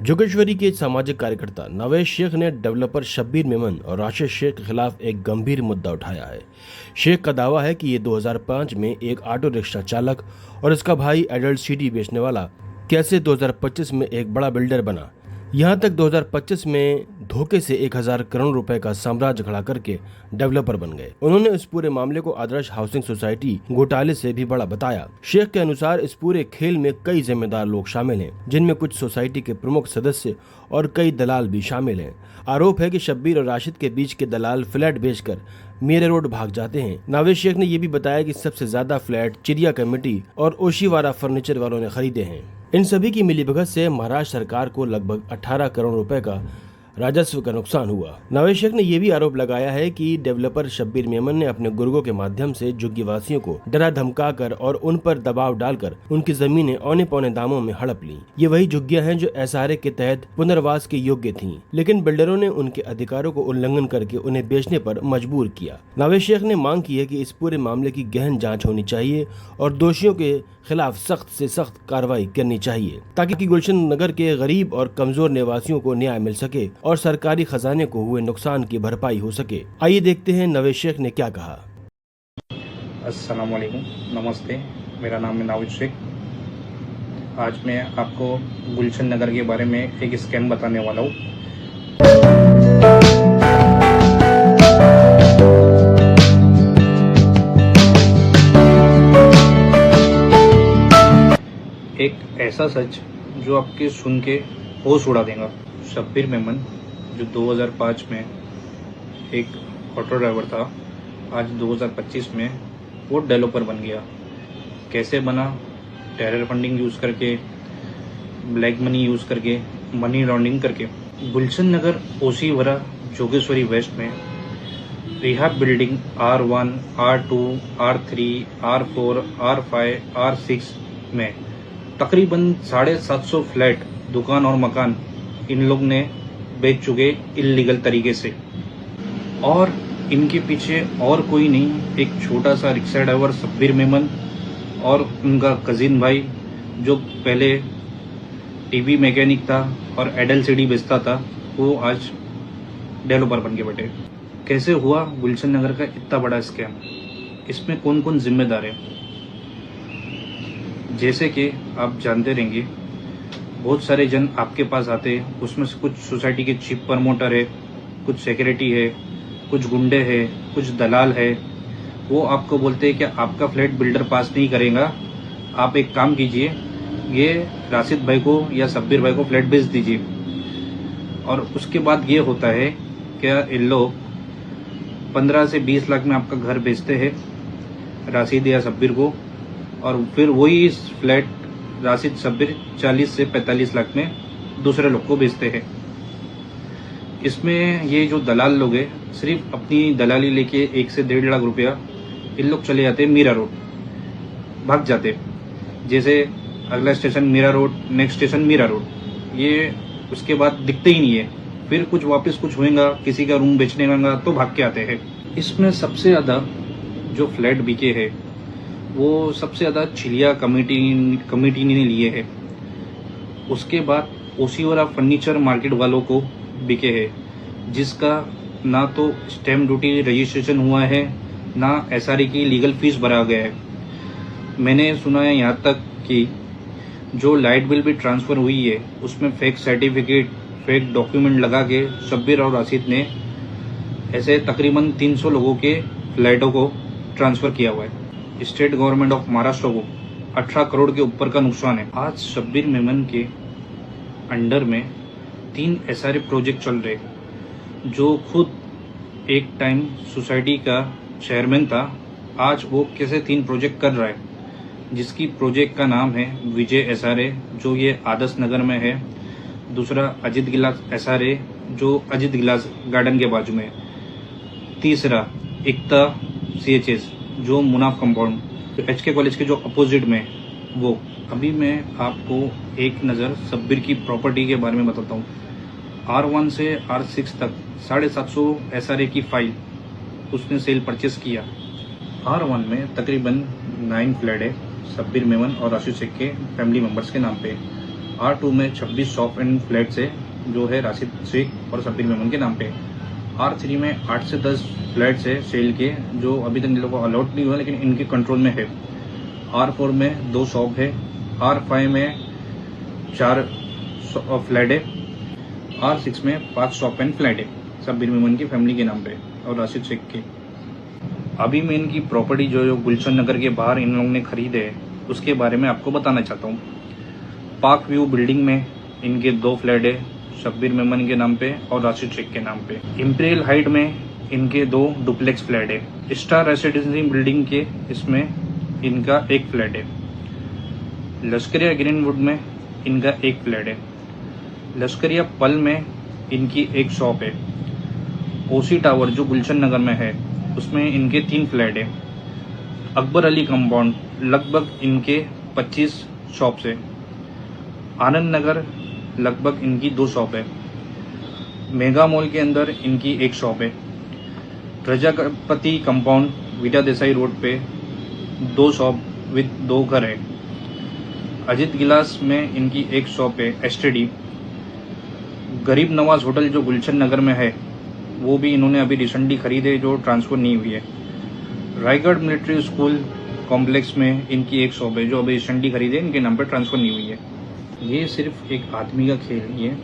जोगेश्वरी के सामाजिक कार्यकर्ता नवेश शेख ने डेवलपर शब्बीर मेमन और राशिद शेख के खिलाफ एक गंभीर मुद्दा उठाया है। शेख का दावा है कि ये 2005 में एक ऑटो रिक्शा चालक और इसका भाई एडल्ट सीडी बेचने वाला कैसे 2025 में एक बड़ा बिल्डर बना। यहाँ तक 2025 में धोखे से 1000 करोड़ रुपए का साम्राज्य खड़ा करके डेवलपर बन गए। उन्होंने इस पूरे मामले को आदर्श हाउसिंग सोसाइटी घोटाले से भी बड़ा बताया। शेख के अनुसार इस पूरे खेल में कई जिम्मेदार लोग शामिल हैं, जिनमें कुछ सोसाइटी के प्रमुख सदस्य और कई दलाल भी शामिल हैं। आरोप है कि शब्बीर और राशिद के बीच के दलाल फ्लैट बेचकर मीरा रोड भाग जाते हैं। नावेद शेख ने यह भी बताया कि सबसे ज्यादा फ्लैट चिड़िया कमेटी और ओशीवारा फर्नीचर वालों ने खरीदे हैं। इन सभी की मिलीभगत से महाराष्ट्र सरकार को लगभग 18 करोड़ रुपए का राजस्व का नुकसान हुआ। नवेद शेख ने यह भी आरोप लगाया है कि डेवलपर शब्बीर मेमन ने अपने गुर्गों के माध्यम से झुग्गीवासियों को डरा धमकाकर और उन पर दबाव डालकर उनकी जमीनें औने पौने दामों में हड़प ली। ये वही झुग्गियां हैं जो एसआरए के तहत पुनर्वास के योग्य थीं, लेकिन बिल्डरों ने उनके अधिकारों को उल्लंघन करके उन्हें बेचने पर मजबूर किया। नवेद शेख ने मांग की है कि इस पूरे मामले की गहन जाँच होनी चाहिए और दोषियों के खिलाफ सख्त से सख्त कार्रवाई करनी चाहिए, ताकि गुलशन नगर के गरीब और कमजोर निवासियों को न्याय मिल सके और सरकारी खजाने को हुए नुकसान की भरपाई हो सके। आइए देखते हैं नवेद शेख ने क्या कहा। अस्सलाम वालेकुम, नमस्ते। मेरा नाम है नावेद शेख। आज मैं आपको गुलशन नगर के बारे में एक स्कैम बताने वाला हूँ। एक ऐसा सच जो आपके सुन के होश उड़ा देगा। शब्बीर मेमन जो 2005 में एक ऑटो ड्राइवर था, आज 2025 में वो डेवलपर बन गया। कैसे बना? टेरर फंडिंग यूज़ करके, ब्लैक मनी यूज़ करके, मनी लॉन्ड्रिंग करके। गुलशन नगर ओशीवारा जोगेश्वरी वेस्ट में rehab building R1, R2, R3, R4, R5, R6 में तकरीबन 750 फ्लैट, दुकान और मकान इन लोग ने बेच चुके इल्लीगल तरीके से। और इनके पीछे और कोई नहीं, एक छोटा सा रिक्शा ड्राइवर शब्बीर मेमन और उनका कजिन भाई जो पहले टीवी मैकेनिक था और एलसीडी बेचता था, वो आज डेवलपर बन के बैठे। कैसे हुआ गुलशन नगर का इतना बड़ा स्कैम? इसमें कौन कौन जिम्मेदार है? जैसे कि आप जानते रहेंगे, बहुत सारे जन आपके पास आते हैं, उसमें से कुछ सोसाइटी के चीफ प्रमोटर है, कुछ सेक्रेटरी है, कुछ गुंडे है, कुछ दलाल है। वो आपको बोलते हैं कि आपका फ्लैट बिल्डर पास नहीं करेगा, आप एक काम कीजिए, ये राशिद भाई को या शब्बीर भाई को फ्लैट बेच दीजिए। और उसके बाद ये होता है कि इन लोग 15 से 20 लाख में आपका घर बेचते हैं राशिद या शब्बीर को, और फिर वही फ्लैट राशिद शब्बीर 40 से 45 लाख में दूसरे लोग को बेचते हैं। इसमें ये जो दलाल लोग हैं, सिर्फ अपनी दलाली लेके 1 से 1.5 लाख रुपया इन लोग चले जाते हैं मीरा रोड, भाग जाते। जैसे अगला station Mira Road, next station Mira Road, ये उसके बाद दिखते ही नहीं है। फिर कुछ वापस कुछ होएगा, किसी का रूम बेचने लगा तो भाग के आते हैं। इसमें सबसे ज़्यादा जो फ्लैट बिके हैं वो सबसे ज़्यादा चिड़िया कमेटी ने लिए है। उसके बाद ओशीवारा फर्नीचर मार्केट वालों को बिके हैं, जिसका ना तो स्टैम्प ड्यूटी रजिस्ट्रेशन हुआ है, ना एसआरए की लीगल फीस भरा गया है। मैंने सुना है यहाँ तक कि जो लाइट बिल भी ट्रांसफ़र हुई है, उसमें फेक सर्टिफिकेट, फेक डॉक्यूमेंट लगा के शब्बीर और राशिद ने ऐसे तकरीबन 300 लोगों के फ्लैटों को ट्रांसफ़र किया हुआ है। स्टेट गवर्नमेंट ऑफ महाराष्ट्र को 18 करोड़ के ऊपर का नुकसान है। आज शब्बीर मेमन के अंडर में 3 एसआरए प्रोजेक्ट चल रहे, जो खुद एक टाइम सोसाइटी का चेयरमैन था, आज वो कैसे 3 प्रोजेक्ट कर रहा है, जिसकी प्रोजेक्ट का नाम है विजय एसआरए, जो ये आदर्श नगर में है। दूसरा अजित गिलास एसआरए, जो अजित गिलास गार्डन के बाजू में है। तीसरा एकता CHS, जो मुनाफ कंपाउंड HK कॉलेज के जो अपोजिट में वो। अभी मैं आपको एक नज़र शब्बीर की प्रॉपर्टी के बारे में बताता हूँ। R1 से R6 तक 750 एसआरए की फाइल उसने सेल परचेस किया। R1 में तकरीबन 9 फ्लैट है शब्बीर मेमन और राशिद शेख के फैमिली मेम्बर्स के नाम पे। R2 में 26 शॉप एंड फ्लैट्स है जो है राशिद शेख और शब्बीर मेमन के नाम पे। R3 में 8 से 10 फ्लैट्स है सेल के जो अभी तक इन लोगों को अलॉट नहीं हुआ लेकिन इनके कंट्रोल में है। R4 में 2 शॉप है। R5 में 4 फ्लैट है। R6 में 5 शॉप एंड फ्लैट है शब्बीर मेमन की फैमिली के नाम पे और राशिद शेख के। अभी मैं इनकी प्रॉपर्टी जो गुलशन नगर के बाहर इन लोगों ने खरीदे है उसके बारे में आपको बताना चाहता हूँ। पार्क व्यू बिल्डिंग में इनके 2 फ्लैट है शब्बीर मेमन के नाम पे और राशिद शेख के नाम पे। इंपीरियल हाइट में इनके 2 डुप्लेक्स फ्लैट है। स्टार रेसिडेंसी बिल्डिंग के इसमें इनका 1 फ्लैट है। लश्करिया ग्रीनवुड में इनका 1 फ्लैट है। लश्करिया पल में इनकी 1 शॉप है। ओसी टावर जो गुलशन नगर में है उसमें इनके 3 फ्लैट है। अकबर अली कंपाउंड लगभग इनके 25 शॉप्स है। आनंद नगर लगभग इनकी 2 शॉप है। मेगा मॉल के अंदर इनकी 1 शॉप है। प्रजापति कंपाउंड विटा देसाई रोड पे 2 शॉप विद 2 घर है। अजित गिलास में इनकी 1 शॉप है एसटीडी। गरीब नवाज होटल जो गुलशन नगर में है वो भी इन्होंने अभी रिसेंटली खरीदे जो ट्रांसफर नहीं हुई है। रायगढ़ मिलिट्री स्कूल कॉम्प्लेक्स में इनकी 1 शॉप है जो अभी रिसेंटली खरीदे इनके नाम पर ट्रांसफर नहीं हुई है। ये सिर्फ एक आदमी का खेल नहीं है,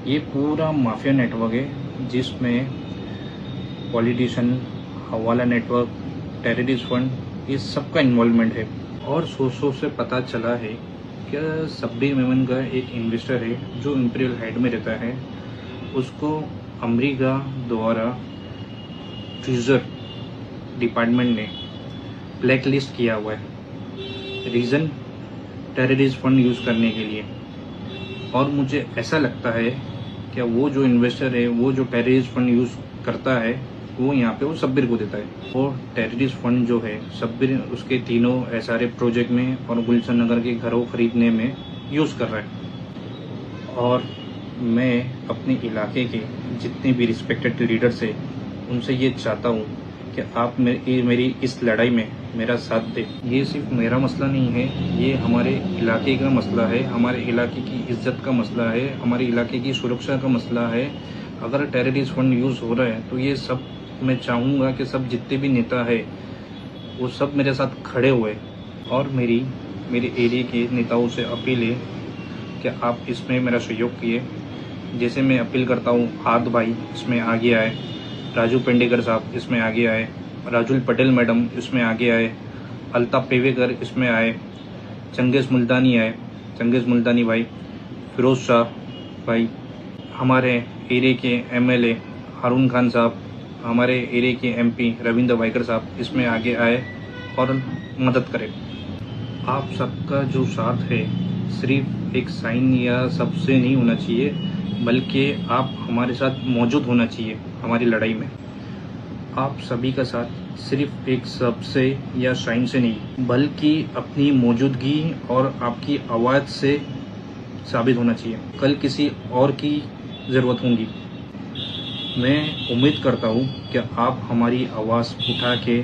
ये पूरा माफिया नेटवर्क है जिसमें पॉलिटिशियन, हवाला नेटवर्क, टेररिस्ट फंड ये सबका इन्वॉल्वमेंट है। और सोर्सों से पता चला है कि शब्बीर मेमन का एक इन्वेस्टर है जो इंपीरियल हाइट में रहता है, उसको अमेरिका द्वारा ट्रेजर डिपार्टमेंट ने ब्लैक लिस्ट किया हुआ है। रीज़न टेररिस्ट फंड यूज़ करने के लिए। और मुझे ऐसा लगता है कि वो जो इन्वेस्टर है वो जो टेररिस्ट फंड यूज़ करता है वो यहाँ पे वो शब्बीर को देता है। और टेररिस्ट फंड जो है शब्बीर उसके तीनों SRA प्रोजेक्ट में और गुलशन नगर के घरों खरीदने में यूज़ कर रहा है। और मैं अपने इलाके के जितने भी रिस्पेक्टेड लीडर्स है उनसे ये चाहता हूँ कि आप मेरी इस लड़ाई में मेरा साथ दें। ये सिर्फ मेरा मसला नहीं है, ये हमारे इलाके का मसला है, हमारे इलाके की इज्जत का मसला है, हमारे इलाके की सुरक्षा का मसला है। अगर टेररिस्ट फंड यूज़ हो रहा है तो ये सब मैं चाहूँगा कि सब जितने भी नेता है वो सब मेरे साथ खड़े हुए। और मेरे एरिया के नेताओं से अपील है कि आप इसमें मेरा सहयोग किए। जैसे मैं अपील करता हूँ हाथ भाई इसमें आगे आए, राजू पेंडेकर साहब इसमें आगे आए, राजुल पटेल मैडम इसमें आगे आए, अल्ताफ पेवेकर इसमें आए, चंगेज़ मुल्तानी आए, चंगेज़ मुल्तानी भाई, फिरोज़ शाह भाई, हमारे एरिया के MLA हारून खान साहब, हमारे एरिया के MP रविंद्र वाइकर साहब इसमें आगे आए और मदद करें। आप सबका जो साथ है सिर्फ एक साइन या सबसे नहीं होना चाहिए, बल्कि आप हमारे साथ मौजूद होना चाहिए हमारी लड़ाई में। आप सभी का साथ सिर्फ एक शब्द से या साइन से नहीं बल्कि अपनी मौजूदगी और आपकी आवाज़ से साबित होना चाहिए। कल किसी और की ज़रूरत होगी। मैं उम्मीद करता हूँ कि आप हमारी आवाज़ उठा के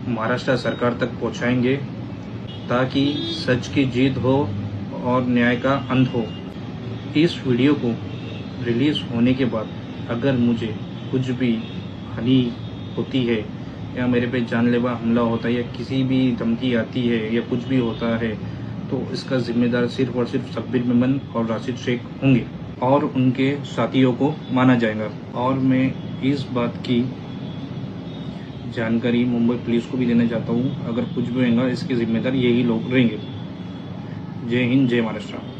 महाराष्ट्र सरकार तक पहुँचाएंगे ताकि सच की जीत हो और न्याय का अंत हो। इस वीडियो को रिलीज़ होने के बाद अगर मुझे कुछ भी हानि होती है या मेरे पे जानलेवा हमला होता है या किसी भी धमकी आती है या कुछ भी होता है तो इसका जिम्मेदार सिर्फ और सिर्फ शब्बीर मेमन और राशिद शेख होंगे और उनके साथियों को माना जाएगा। और मैं इस बात की जानकारी मुंबई पुलिस को भी देना चाहता हूँ, अगर कुछ भी होगा इसके जिम्मेदार यही लोग रहेंगे। जय हिंद, जय महाराष्ट्र।